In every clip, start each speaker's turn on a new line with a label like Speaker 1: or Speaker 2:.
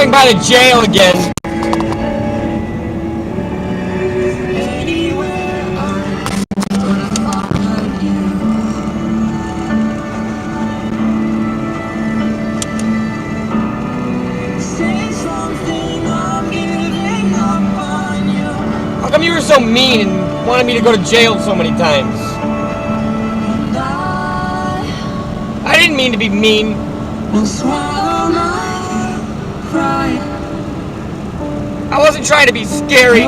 Speaker 1: driving by the jail again. How come you were so mean and wanted me to go to jail so many times? I didn't mean to be mean. I wasn't trying to be scary.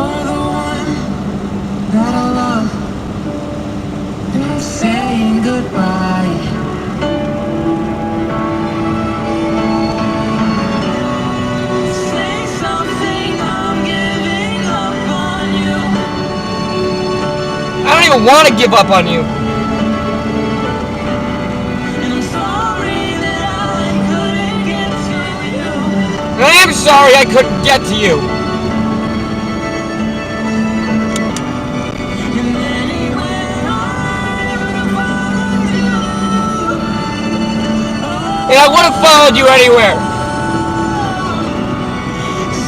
Speaker 2: Saying goodbye. Say something, I'm giving up on you.
Speaker 1: I don't even want to give up on you.
Speaker 2: And I'm sorry that I couldn't get to you.
Speaker 1: And I am sorry I couldn't get to you.
Speaker 2: And anywhere I would have followed you.
Speaker 1: And I would have followed you anywhere.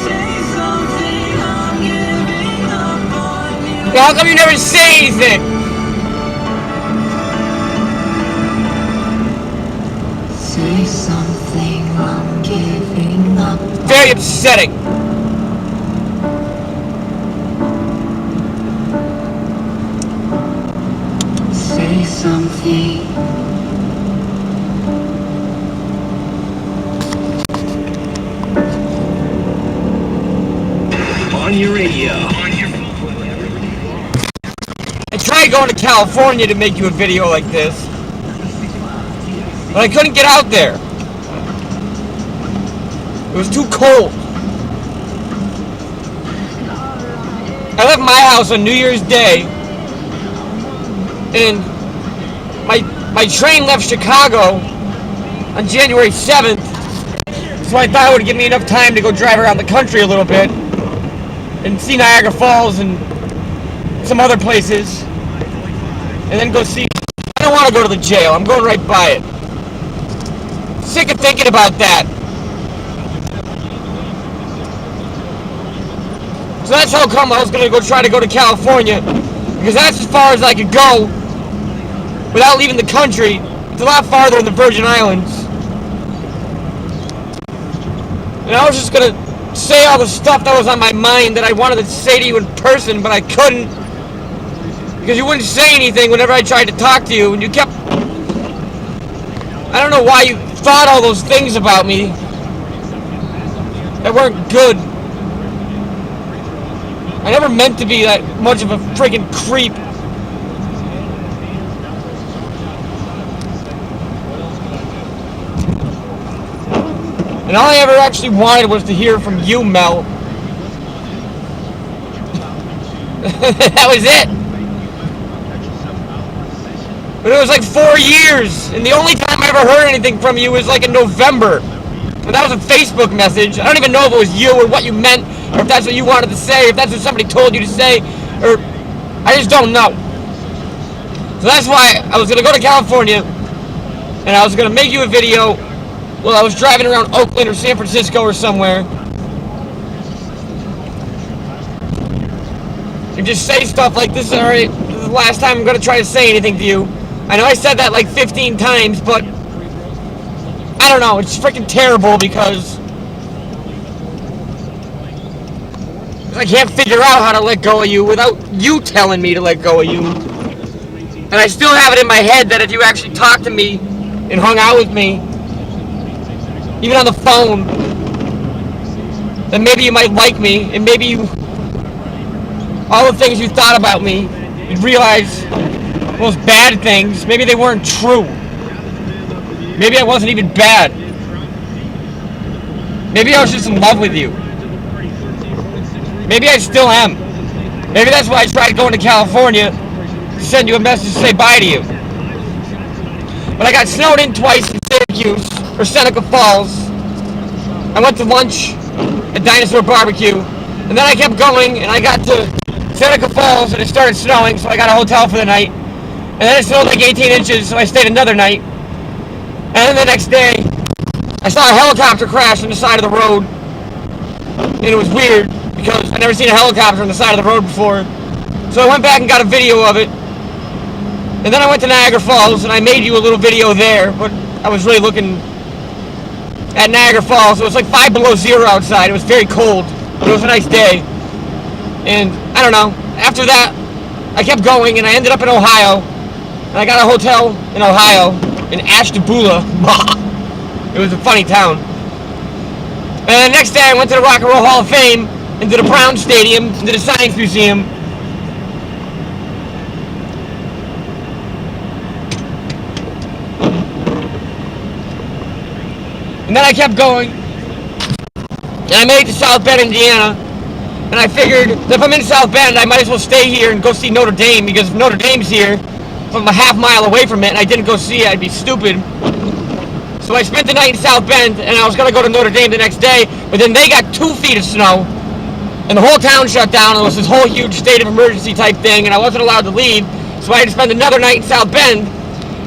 Speaker 2: Say something, I'm giving up on you.
Speaker 1: And how come you never say anything?
Speaker 2: Say something, I'm giving up.
Speaker 1: Very upsetting.
Speaker 2: Say something.
Speaker 3: On your radio.
Speaker 1: I tried going to California to make you a video like this, but I couldn't get out there. It was too cold. I left my house on New Year's Day, and my train left Chicago on January 7th, so I thought it would give me enough time to go drive around the country a little bit and see Niagara Falls and some other places, and then go see. I don't want to go to the jail. I'm going right by it. Sick of thinking about that. So that's how come I was going to go try to go to California, because that's as far as I could go without leaving the country. It's a lot farther in the Virgin Islands. And I was just going to say all the stuff that was on my mind that I wanted to say to you in person, but I couldn't, because you wouldn't say anything whenever I tried to talk to you, and you kept... I don't know why you thought all those things about me that weren't good. I never meant to be that much of a freaking creep. And all I ever actually wanted was to hear from you, Mel. That was it. But it was like 4 years, and the only time I ever heard anything from you was like in November. And that was a Facebook message. I don't even know if it was you or what you meant, or if that's what you wanted to say, if that's what somebody told you to say, or I just don't know. So that's why I was gonna go to California, and I was gonna make you a video while I was driving around Oakland or San Francisco or somewhere, and just say stuff like, this is alright, this is the last time I'm gonna try to say anything to you. I know I said that like 15 times, but I don't know, it's freaking terrible because I can't figure out how to let go of you without you telling me to let go of you. And I still have it in my head that if you actually talked to me and hung out with me, even on the phone, then maybe you might like me, and maybe you, all the things you thought about me, you'd realize those bad things, maybe they weren't true. Maybe I wasn't even bad. Maybe I was just in love with you. Maybe I still am. Maybe that's why I tried going to California to send you a message to say bye to you. But I got snowed in twice in Syracuse, or Seneca Falls. I went to lunch at Dinosaur Barbecue, and then I kept going, and I got to Seneca Falls, and it started snowing, so I got a hotel for the night. And then it snowed like 18 inches, so I stayed another night. And then the next day, I saw a helicopter crash on the side of the road, and it was weird because I never seen a helicopter on the side of the road before. So I went back and got a video of it, and then I went to Niagara Falls and I made you a little video there, but I was really looking at Niagara Falls. It was like 5 below zero outside. It was very cold, but it was a nice day. And I don't know, after that I kept going and I ended up in Ohio, and I got a hotel in Ohio in Ashtabula. It was a funny town. And the next day I went to the Rock and Roll Hall of Fame, into the Brown Stadium, into the Science Museum. And then I kept going, and I made it to South Bend, Indiana. And I figured that if I'm in South Bend, I might as well stay here and go see Notre Dame, because if Notre Dame's here, if I'm a half mile away from it and I didn't go see it, I'd be stupid. So I spent the night in South Bend, and I was going to go to Notre Dame the next day, but then they got 2 feet of snow, and the whole town shut down, and it was this whole huge state of emergency type thing, and I wasn't allowed to leave, so I had to spend another night in South Bend,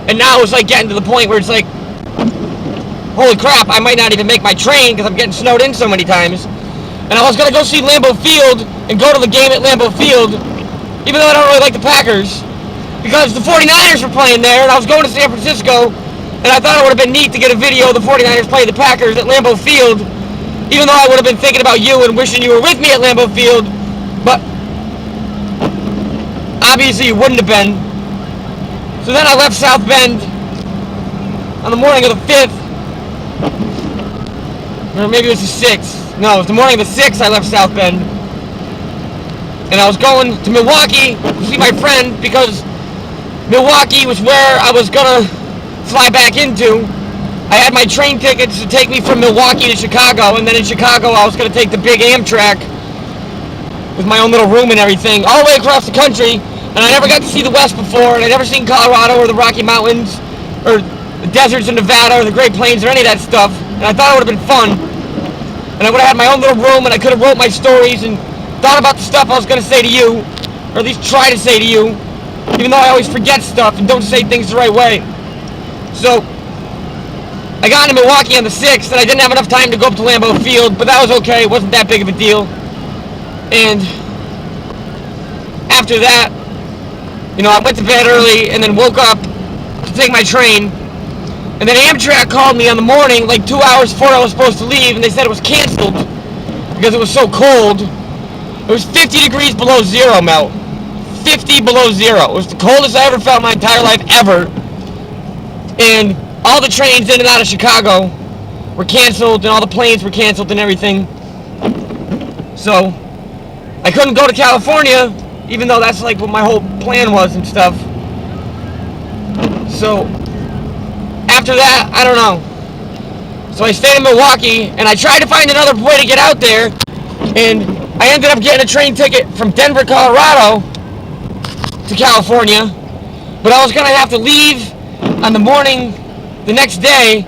Speaker 1: and now it's like getting to the point where it's like, holy crap, I might not even make my train because I'm getting snowed in so many times. And I was going to go see Lambeau Field and go to the game at Lambeau Field, even though I don't really like the Packers, because the 49ers were playing there, and I was going to San Francisco, and I thought it would have been neat to get a video of the 49ers playing the Packers at Lambeau Field, even though I would have been thinking about you and wishing you were with me at Lambeau Field, but obviously you wouldn't have been. So then I left South Bend on the morning of the 5th, or maybe it was the 6th. No, it was the morning of the 6th I left South Bend. And I was going to Milwaukee to see my friend, because Milwaukee was where I was going to fly back into. I had my train tickets to take me from Milwaukee to Chicago, and then in Chicago I was going to take the big Amtrak with my own little room and everything, all the way across the country. And I never got to see the West before, and I'd never seen Colorado or the Rocky Mountains or the deserts in Nevada or the Great Plains or any of that stuff. And I thought it would have been fun. And I would have had my own little room, and I could have wrote my stories and thought about the stuff I was going to say to you, or at least try to say to you, even though I always forget stuff and don't say things the right way. So I got into Milwaukee on the 6th, and I didn't have enough time to go up to Lambeau Field, but that was okay. It wasn't that big of a deal. And after that, I went to bed early and then woke up to take my train. And then Amtrak called me on the morning, like 2 hours before I was supposed to leave, and they said it was canceled because it was so cold. It was 50 degrees below zero, Mel. 50 below zero. It was the coldest I ever felt in my entire life, ever. And all the trains in and out of Chicago were canceled, and all the planes were canceled and everything. So I couldn't go to California, even though that's like what my whole plan was and stuff. So after that, I don't know. So I stayed in Milwaukee, and I tried to find another way to get out there, and I ended up getting a train ticket from Denver, Colorado to California, but I was going to have to leave on the morning the next day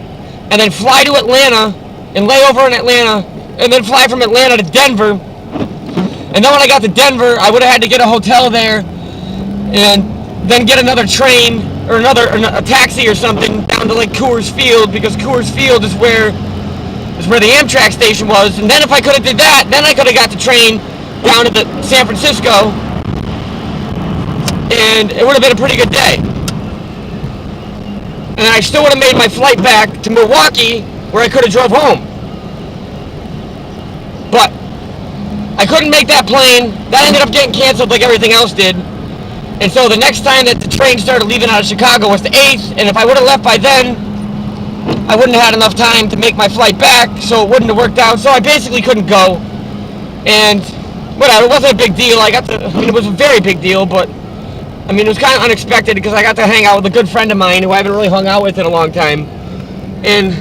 Speaker 1: and then fly to Atlanta and lay over in Atlanta and then fly from Atlanta to Denver. And then when I got to Denver, I would have had to get a hotel there and then get another train or a taxi or something down to like Coors Field, because Coors Field is where the Amtrak station was. And then if I could have did that, then I could have got the train down to San Francisco, and it would have been a pretty good day. And I still would have made my flight back to Milwaukee, where I could have drove home. But I couldn't make that plane. That ended up getting canceled like everything else did. And so the next time that the train started leaving out of Chicago was the 8th, and if I would have left by then, I wouldn't have had enough time to make my flight back, so it wouldn't have worked out. So I basically couldn't go. And whatever, it wasn't a big deal. It was a very big deal, but it was kind of unexpected because I got to hang out with a good friend of mine who I haven't really hung out with in a long time. And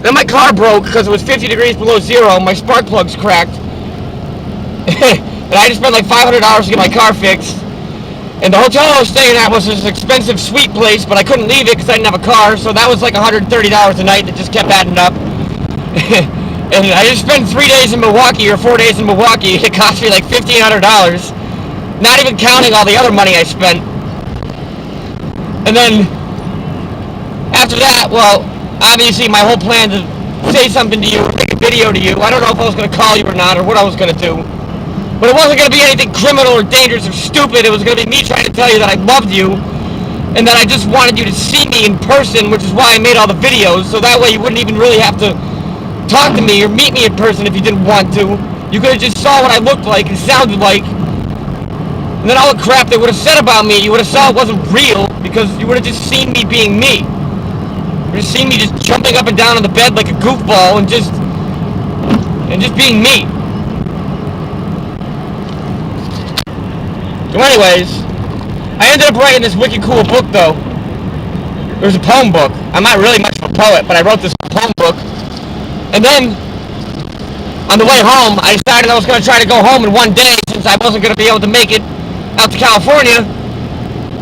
Speaker 1: then my car broke because it was 50 degrees below zero. My spark plugs cracked. And I had to spend like $500 to get my car fixed. And the hotel I was staying at was this expensive suite place, but I couldn't leave it because I didn't have a car. So that was like $130 a night that just kept adding up. And I just spent 3 days in Milwaukee, or 4 days in Milwaukee. It cost me like $1,500. Not even counting all the other money I spent. And then after that, well, obviously my whole plan to say something to you or make a video to you. I don't know if I was going to call you or not or what I was going to do. But it wasn't going to be anything criminal or dangerous or stupid. It was going to be me trying to tell you that I loved you and that I just wanted you to see me in person, which is why I made all the videos, so that way you wouldn't even really have to talk to me or meet me in person if you didn't want to. You could have just saw what I looked like and sounded like, and then all the crap they would have said about me, you would have saw it wasn't real, because you would have just seen me being me. You would have seen me just jumping up and down on the bed like a goofball and just being me. So anyways, I ended up writing this wicked cool book though. It was a poem book. I'm not really much of a poet, but I wrote this poem book. And then, on the way home, I decided I was going to try to go home in one day since I wasn't going to be able to make it out to California.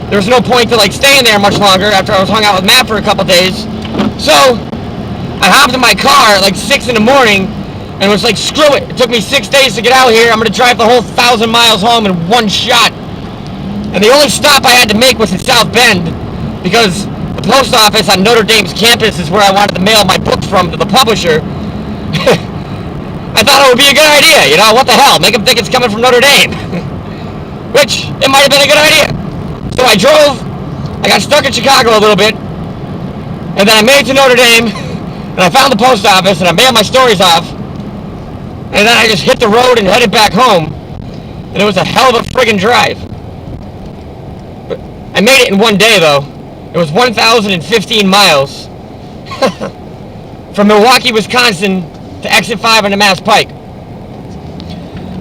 Speaker 1: There was no point to like staying there much longer after I was hung out with Matt for a couple days. So, I hopped in my car at like 6 in the morning and was like, screw it. It took me 6 days to get out here. I'm going to drive the whole 1,000 miles home in one shot. And the only stop I had to make was in South Bend because the post office on Notre Dame's campus is where I wanted to mail my books from to the publisher. I thought it would be a good idea, you know, what the hell, make them think it's coming from Notre Dame. Which, it might have been a good idea. So I drove, I got stuck in Chicago a little bit, and then I made it to Notre Dame, and I found the post office, and I mailed my stories off, and then I just hit the road and headed back home, and it was a hell of a friggin' drive. But I made it in one day, though. It was 1,015 miles from Milwaukee, Wisconsin to exit 5 on the Mass Pike.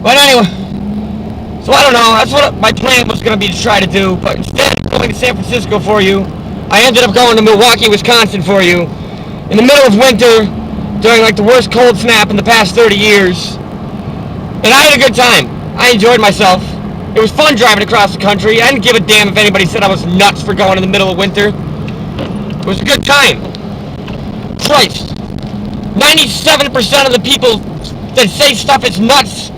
Speaker 1: But anyway, so I don't know, that's what my plan was going to be to try to do, but instead of going to San Francisco for you, I ended up going to Milwaukee, Wisconsin for you, in the middle of winter, during like the worst cold snap in the past 30 years, and I had a good time. I enjoyed myself. It was fun driving across the country. I didn't give a damn if anybody said I was nuts for going in the middle of winter. It was a good time. Christ. 97% of the people that say stuff is nuts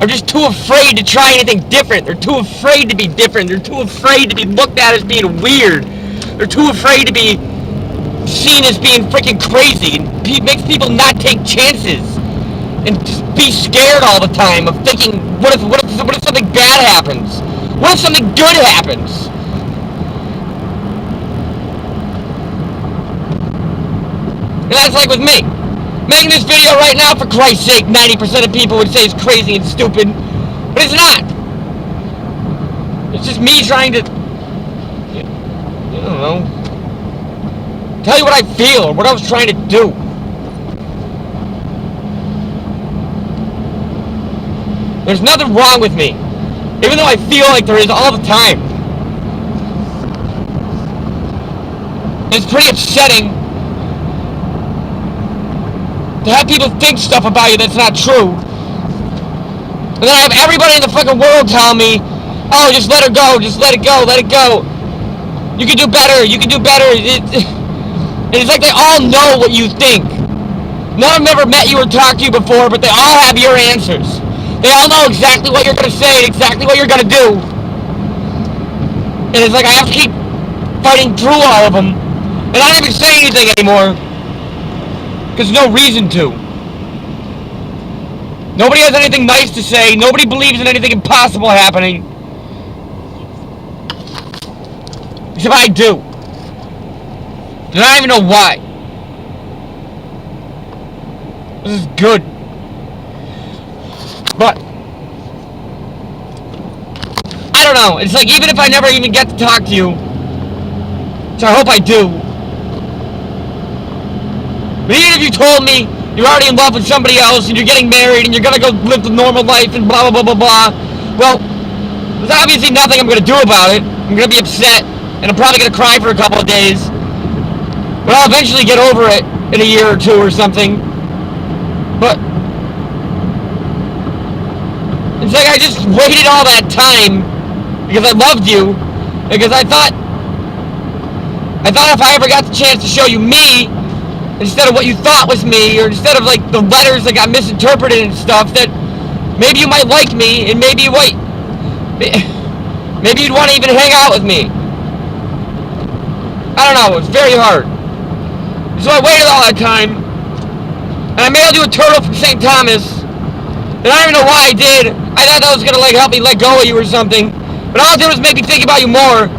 Speaker 1: are just too afraid to try anything different. They're too afraid to be different. They're too afraid to be looked at as being weird. They're too afraid to be seen as being freaking crazy. It makes people not take chances and just be scared all the time of thinking, what if something bad happens? What if something good happens? And that's like with me. Making this video right now, for Christ's sake, 90% of people would say it's crazy and stupid, but it's not. It's just me trying to, I don't know, tell you what I feel or what I was trying to do. There's nothing wrong with me, even though I feel like there is all the time. It's pretty upsetting to have people think stuff about you that's not true. And then I have everybody in the fucking world telling me, oh, just let her go, just let it go, let it go. You can do better, you can do better. And it's like they all know what you think. None of them ever met you or talked to you before, but they all have your answers. They all know exactly what you're going to say and exactly what you're going to do. And it's like I have to keep fighting through all of them. And I don't even say anything anymore. Because there's no reason to. Nobody has anything nice to say. Nobody believes in anything impossible happening. Except I do. And I don't even know why. This is good. But I don't know. It's like even if I never even get to talk to you, which I hope I do, but even if you told me you're already in love with somebody else and you're getting married and you're gonna go live the normal life and blah blah blah blah blah, well, there's obviously nothing I'm gonna do about it. I'm gonna be upset and I'm probably gonna cry for a couple of days, but I'll eventually get over it in a year or two or something. But it's like I just waited all that time because I loved you, because I thought if I ever got the chance to show you me instead of what you thought was me, or instead of like the letters that got misinterpreted and stuff, that maybe you might like me and maybe you'd want to even hang out with me. I don't know, it's very hard. So I waited all that time, And I mailed you a turtle from St. Thomas. And I don't even know why I did. I thought that was gonna like help me let go of you or something. But all it did was make me think about you more.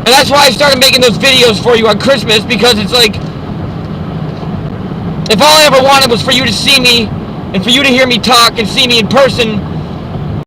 Speaker 1: And that's why I started making those videos for you on Christmas, because it's like, if all I ever wanted was for you to see me and for you to hear me talk and see me in person,